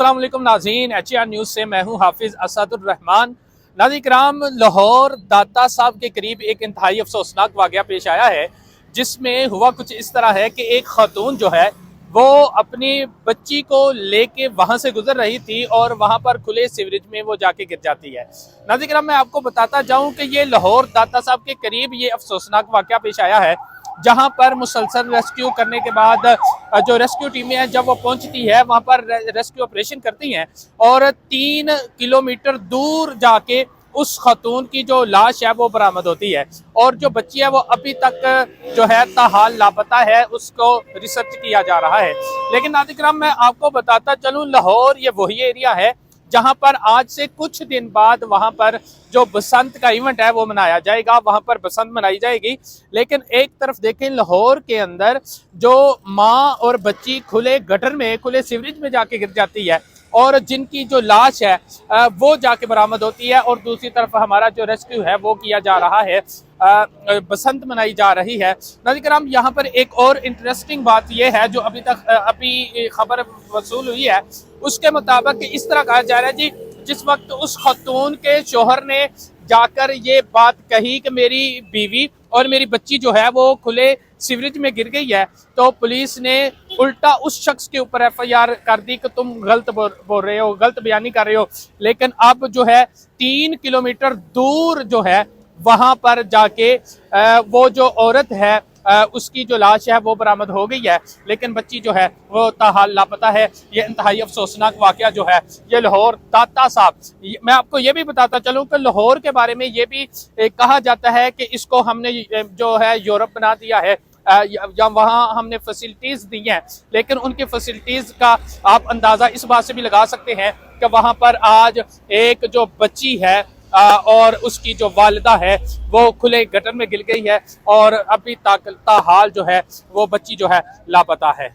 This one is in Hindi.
अस्सलाम वालेकुम नाज़रीन, HAR न्यूज़ से मैं हूं हाफिज़ असदुर्रहमान। नाज़रीन कराम, लाहौर दाता साहब के करीब एक इंतहाई अफसोसनाक वाक़या पेश आया है, जिसमें हुआ कुछ इस तरह है कि एक खातून जो है वो अपनी बच्ची को लेके वहां से गुजर रही थी और वहां पर खुले सीवरेज में वो जाके गिर जाती है। नाज़रीन कराम, मैं आपको बताता जाऊं कि ये लाहौर दाता साहब के करीब ये अफसोसनाक वाक़या पेश आया है, जहां पर मुसलसल रेस्क्यू करने के बाद जो रेस्क्यू टीमें हैं जब वो पहुंचती है वहां पर रेस्क्यू ऑपरेशन करती हैं और 3 किलोमीटर दूर जाके उस खातून की जो लाश है वो बरामद होती है और जो बच्ची है वो अभी तक जो है ताहाल लापता है, उसको रिसर्च किया जा रहा है। लेकिन नाज़रीन किराम, मैं आपको बताता चलूँ, लाहौर ये वही एरिया है जहां पर आज से कुछ दिन बाद वहां पर जो बसंत का इवेंट है वो मनाया जाएगा, वहां पर बसंत मनाई जाएगी। लेकिन एक तरफ देखें, लाहौर के अंदर जो माँ और बच्ची खुले गटर में, खुले सीवरेज में जाके गिर जाती है और जिनकी जो लाश है वो जाके बरामद होती है, और दूसरी तरफ हमारा जो रेस्क्यू है वो किया जा रहा है, बसंत मनाई जा रही है। नाज़रीन कराम, यहाँ पर एक और इंटरेस्टिंग बात यह है जो अभी खबर वसूल हुई है, उसके मुताबिक इस तरह कहा जा रहा है जी, जिस वक्त उस खातून के शोहर ने जाकर ये बात कही कि मेरी बीवी और मेरी बच्ची जो है वो खुले सीवरेज में गिर गई है, तो पुलिस ने उल्टा उस शख्स के ऊपर FIR कर दी कि तुम गलत बोल रहे हो, गलत बयानी कर रहे हो। लेकिन अब जो है 3 किलोमीटर दूर जो है वहां पर जाके वो जो औरत है उसकी जो लाश है वो बरामद हो गई है, लेकिन बच्ची जो है वो ताहाल लापता है। ये इंतहाई अफसोसनाक वाकया जो है ये लाहौर दाता साहब। मैं आपको ये भी बताता चलूँ कि लाहौर के बारे में ये भी कहा जाता है कि इसको हमने जो है यूरोप बना दिया है, या वहाँ हमने फैसिलिटीज़ दी हैं, लेकिन उनकी फैसिलिटीज़ का आप अंदाज़ा इस बात से भी लगा सकते हैं कि वहाँ पर आज एक जो बच्ची है और उसकी जो वालिदा है वो खुले गटर में गिर गई है और अभी तक ताहाल जो है वो बच्ची जो है लापता है।